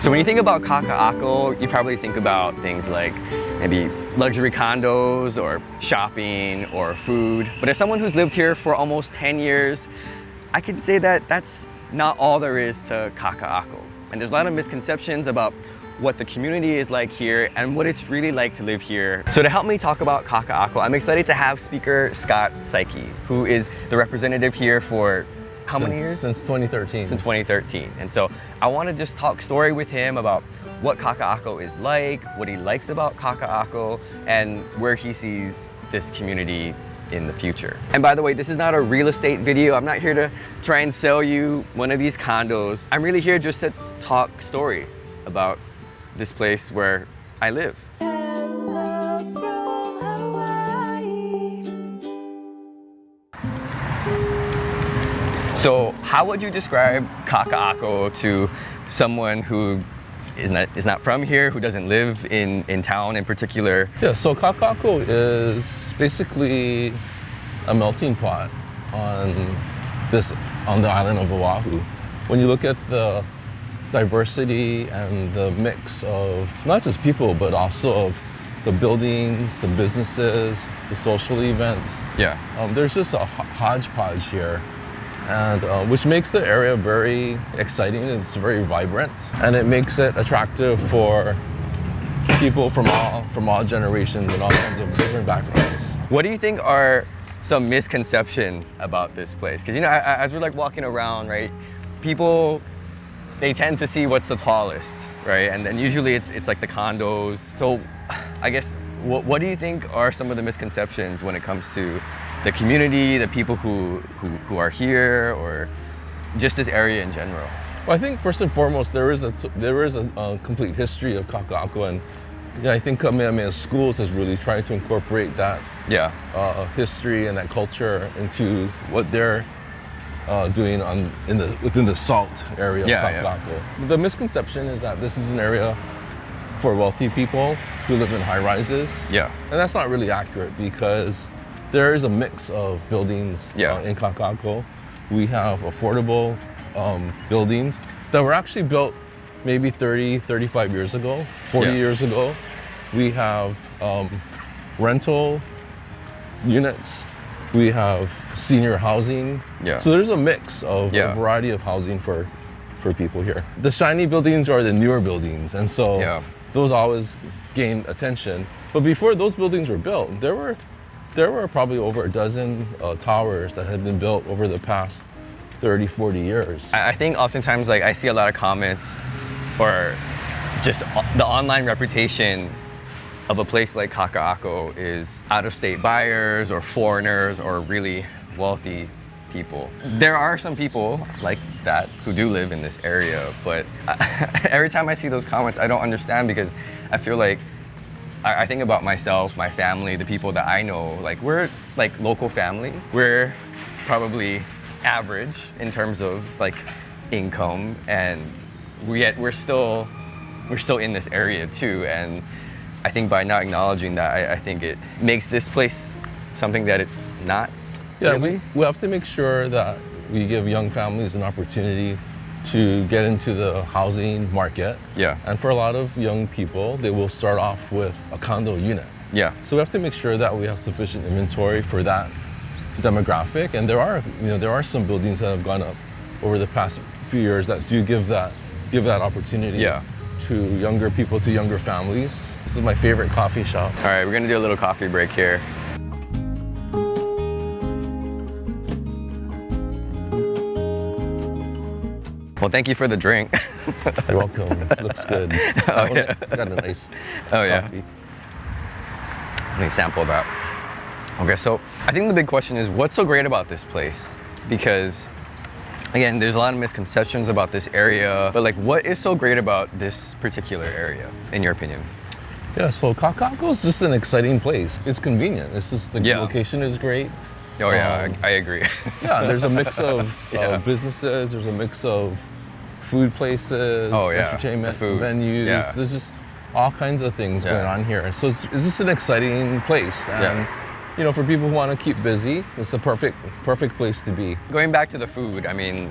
So when you think about Kakaako, you probably think about things like maybe luxury condos or shopping or food. But as someone who's lived here for almost 10 years, I can say that that's not all there is to Kakaako. And there's a lot of misconceptions about what the community is like here and what it's really like to live here. So to help me talk about Kakaako, I'm excited to have Speaker Scott Saiki, who is the representative here for how many years? Since 2013. Since 2013. And so I want to just talk story with him about what Kakaako is like, what he likes about Kakaako, and where he sees this community in the future. And by the way, this is not a real estate video. I'm not here to try and sell you one of these condos. I'm really here just to talk story about this place where I live. So how would you describe Kakaako to someone who is not from here, who doesn't live in town in particular? Yeah, so Kakaako is basically a melting pot on the island of Oahu. When you look at the diversity and the mix of not just people, but also of the buildings, the businesses, the social events. Yeah. There's just a hodgepodge here. And which makes the area very exciting. It's very vibrant, and it makes it attractive for people from all generations and all kinds of different backgrounds. What do you think are some misconceptions about this place? Because as we're like walking around, right, people, they tend to see what's the tallest, right, and then usually it's like the condos. So I guess what do you think are some of the misconceptions when it comes to the community, the people who are here, or just this area in general? Well, I think first and foremost there is a complete history of Kakaako, and I think Kamehameha Schools has really tried to incorporate that history and that culture into what they're doing within the salt area of Kakaako. Yeah. The misconception is that this is an area for wealthy people who live in high rises. Yeah. And that's not really accurate, because there is a mix of buildings in Kakaako. We have affordable buildings that were actually built maybe 30, 35 years ago, 40 years ago. We have rental units. We have senior housing. Yeah. So there's a mix of a variety of housing for people here. The shiny buildings are the newer buildings, and so those always gain attention. But before those buildings were built, there were probably over a dozen towers that had been built over the past 30, 40 years. I think oftentimes I see a lot of comments or just the online reputation of a place like Kakaako is out-of-state buyers or foreigners or really wealthy people. There are some people like that who do live in this area, but every time I see those comments, I don't understand, because I feel like I think about myself, my family, the people that I know, like we're like local family. We're probably average in terms of like income, and yet we're still in this area too. And I think by not acknowledging that, I think it makes this place something that it's not. Yeah, really. We have to make sure that we give young families an opportunity to get into the housing market. Yeah. And for a lot of young people, they will start off with a condo unit. Yeah. So we have to make sure that we have sufficient inventory for that demographic. And there are some buildings that have gone up over the past few years that do give that opportunity to younger people, to younger families. This is my favorite coffee shop. All right, we're gonna do a little coffee break here. Well, thank you for the drink. You're welcome. It looks good. I got a nice coffee. Let me sample that. Okay, so I think the big question is, what's so great about this place? Because again, there's a lot of misconceptions about this area, but like, what is so great about this particular area, in your opinion? Yeah, so Kakaako is just an exciting place. It's convenient. It's just the location is great. Oh yeah, I agree. Yeah, there's a mix of businesses. There's a mix of food places, entertainment venues. Yeah. There's just all kinds of things going on here. So it's just an exciting place. And for people who want to keep busy, it's the perfect place to be. Going back to the food, I mean,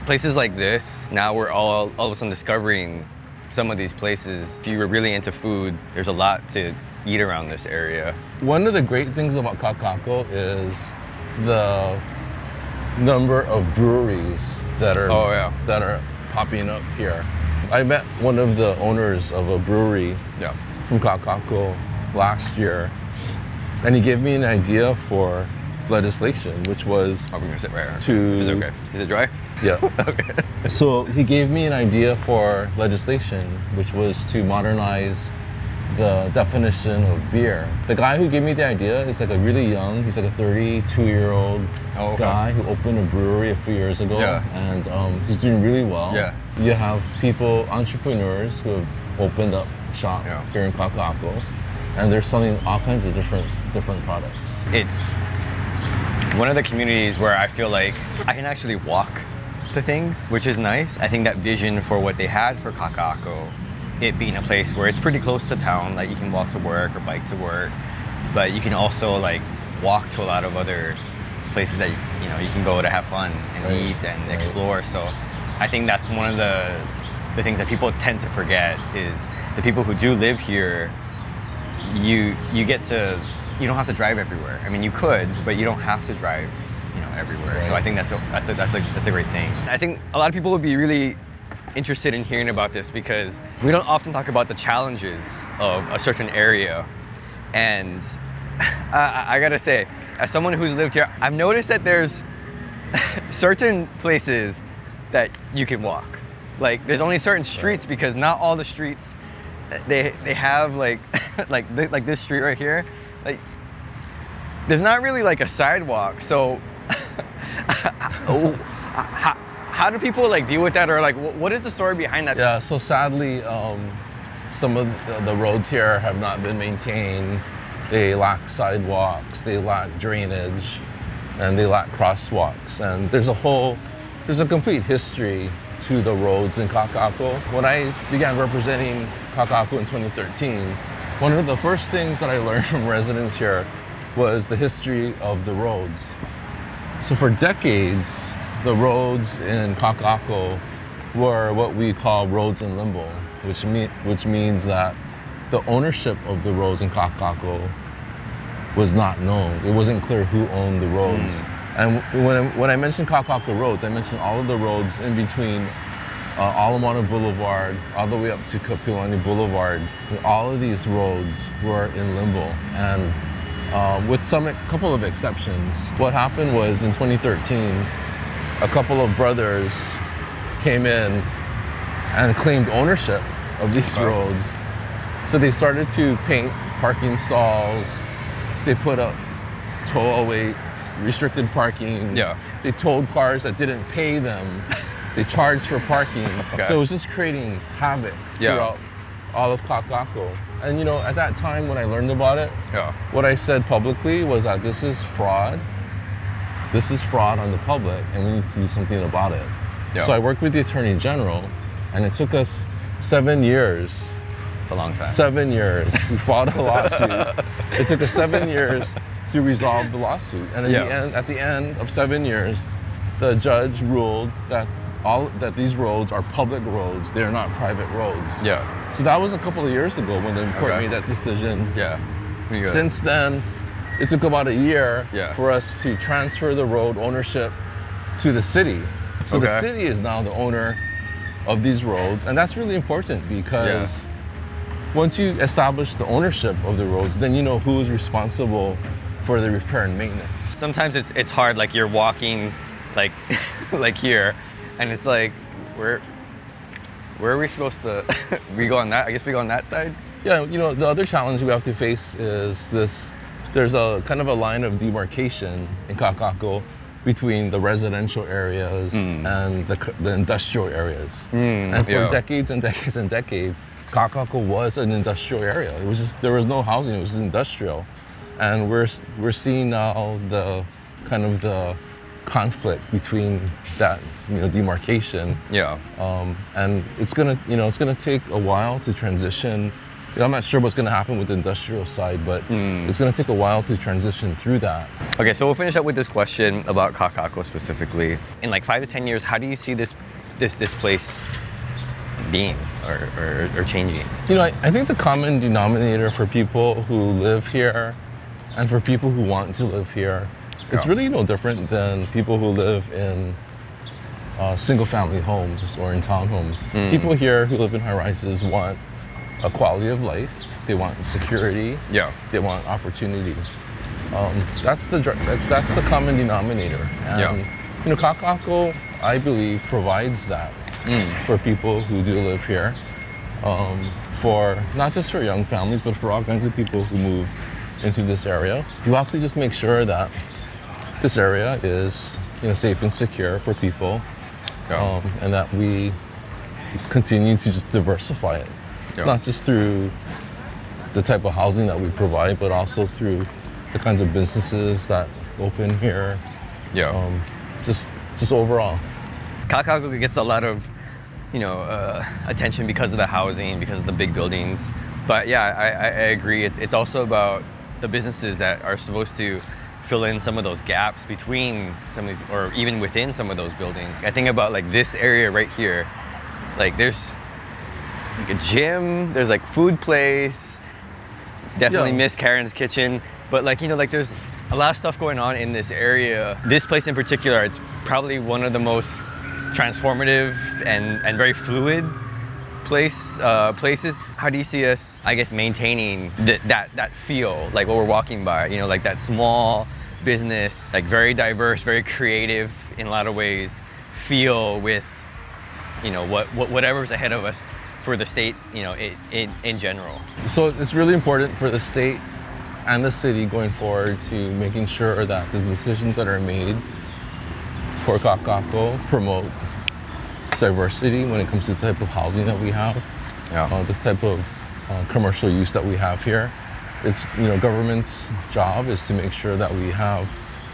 places like this, now we're all of a sudden discovering some of these places, if you were really into food, there's a lot to eat around this area. One of the great things about Kakaako is the number of breweries that are popping up here. I met one of the owners of a brewery from Kakaako last year, and he gave me an idea for legislation, which was we're gonna sit right to... Is it okay? Is it dry? Yeah. Okay. So he gave me an idea for legislation, which was to modernize the definition of beer. The guy who gave me the idea is like he's like a 32-year-old guy who opened a brewery a few years ago, and he's doing really well. Yeah. You have entrepreneurs who have opened up shop here in Kakaako, and they're selling all kinds of different products. It's one of the communities where I feel like I can actually walk to things, which is nice. I think that vision for what they had for Kakaako, it being a place where it's pretty close to town, like you can walk to work or bike to work, but you can also like walk to a lot of other places that you can go to have fun and eat and explore. So I think that's one of the things that people tend to forget is the people who do live here, you don't have to drive everywhere. I mean, you could, but you don't have to drive, everywhere. Right. So I think that's a great thing. I think a lot of people would be really interested in hearing about this because we don't often talk about the challenges of a certain area. And I gotta say, as someone who's lived here, I've noticed that there's certain places that you can walk. Like there's only certain streets because not all the streets they have like like this street right here. Like there's not really like a sidewalk. So how do people like deal with that, or like what is the story behind that? Yeah, so sadly some of the roads here have not been maintained. They lack sidewalks, they lack drainage, and they lack crosswalks. And there's a complete history to the roads in Kakaako. When I began representing Kakaako in 2013, one of the first things that I learned from residents here was the history of the roads. So for decades, the roads in Kakaako were what we call roads in limbo, which means that the ownership of the roads in Kakaako was not known. It wasn't clear who owned the roads. And when I mentioned Kakaako roads, I mentioned all of the roads in between Alamana Boulevard all the way up to Kapiolani Boulevard. All of these roads were in limbo, and with a couple of exceptions. What happened was in 2013, a couple of brothers came in and claimed ownership of these roads. So they started to paint parking stalls. They put up toll-away restricted parking. They towed cars that didn't pay them. They charged for parking. So it was just creating havoc throughout all of Kakaako. And at that time when I learned about it, what I said publicly was that this is fraud. This is fraud on the public, and we need to do something about it. So I worked with the Attorney General, and it took us 7 years. It's a long time. 7 years. We filed a lawsuit. It took us 7 years to resolve the lawsuit. And at the end of 7 years, the judge ruled that these roads are public roads. They're not private roads. So that was a couple of years ago when the court made that decision. Since then, it took about a year for us to transfer the road ownership to the city. So the city is now the owner of these roads, and that's really important because once you establish the ownership of the roads, then you know who is responsible for the repair and maintenance. Sometimes it's hard, like you're walking like here, and it's like where are we supposed to we go on that? I guess we go on that side? Yeah, the other challenge we have to face is this. There's a kind of a line of demarcation in Kakaako between the residential areas and the industrial areas. And for decades and decades and decades, Kakaako was an industrial area. It was just, there was no housing, it was just industrial. And we're seeing now the kind of the conflict between that demarcation. And it's gonna take a while to transition. I'm not sure what's going to happen with the industrial side, but it's going to take a while to transition through that. Okay, so we'll finish up with this question about Kakaako specifically. In like 5 to 10 years, how do you see this place being or changing? You know, I think the common denominator for people who live here and for people who want to live here, it's really no different than people who live in single-family homes or in townhomes. People here who live in high-rises want a quality of life. They want security. Yeah. They want opportunity. That's the common denominator. And, you know, Kakaako, I believe, provides that for people who do live here. For not just for young families, but for all kinds of people who move into this area. You have to just make sure that this area is, you know, safe and secure for people, and that we continue to just diversify it, not just through the type of housing that we provide, but also through the kinds of businesses that open here. Just overall. Kakaako gets a lot of, you know, attention because of the housing, because of the big buildings. But yeah, I agree. It's also about the businesses that are supposed to fill in some of those gaps between some of these, or even within some of those buildings. I think about like this area right here. Like there's like a gym, there's like food place. Definitely miss Karen's kitchen. But like, you know, like there's a lot of stuff going on in this area. This place in particular, it's probably one of the most transformative and very fluid places. How do you see us, I guess, maintaining that feel, like what we're walking by, you know, like that small business, like very diverse, very creative in a lot of ways, feel with, you know, whatever's ahead of us for the state, you know, in general. So it's really important for the state and the city going forward to making sure that the decisions that are made for Kakaako promote diversity when it comes to the type of housing that we have, the type of commercial use that we have here. It's, you know, government's job is to make sure that we have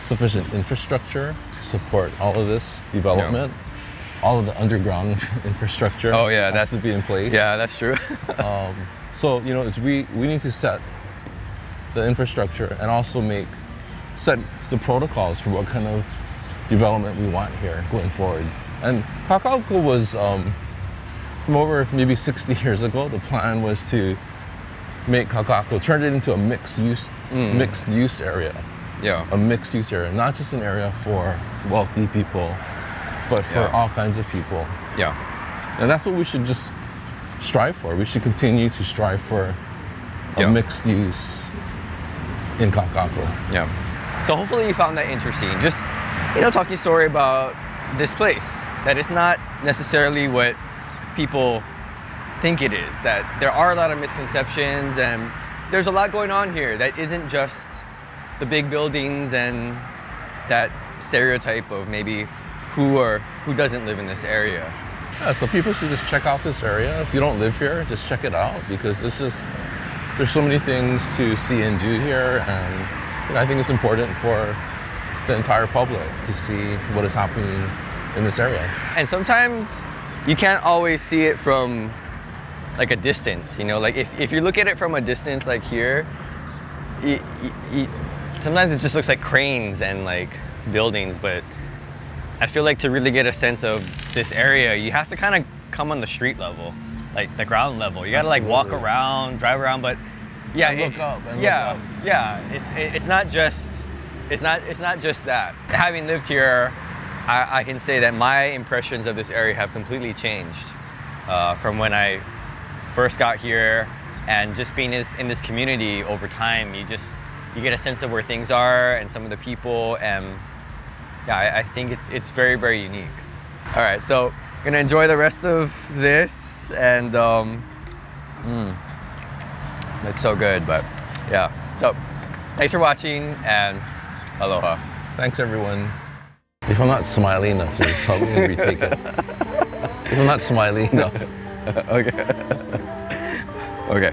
sufficient infrastructure to support all of this development. All of the underground infrastructure has to be in place. Yeah, that's true. So, you know, we need to set the infrastructure and also set the protocols for what kind of development we want here going forward. And Kakaako was, from over maybe 60 years ago, the plan was to make Kakaako, turn it into a mixed use area. A mixed use area, not just an area for wealthy people, but for all kinds of people. And that's what we should just strive for. We should continue to strive for a mixed use in Kakaako. So hopefully you found that interesting. Just, you know, talking story about this place, that it's not necessarily what people think it is, that there are a lot of misconceptions and there's a lot going on here that isn't just the big buildings and that stereotype of maybe who doesn't live in this area. Yeah, so people should just check out this area. If you don't live here, just check it out, because there's so many things to see and do here, and you know, I think it's important for the entire public to see what is happening in this area. And sometimes you can't always see it from like a distance, you know, like if you look at it from a distance like here, sometimes it just looks like cranes and like buildings, but I feel like to really get a sense of this area, you have to kind of come on the street level, like the ground level. You got to like walk around, drive around, but yeah, look up. It's not just that. Having lived here, I can say that my impressions of this area have completely changed from when I first got here, and just being in this community over time, you get a sense of where things are and some of the people, and yeah, I think it's very, very unique. All right, so I'm gonna enjoy the rest of this, and it's so good. But yeah, so thanks for watching, and aloha. Thanks, everyone. If I'm not smiley enough, just help me retake it. If I'm not smiley enough. Okay. Okay.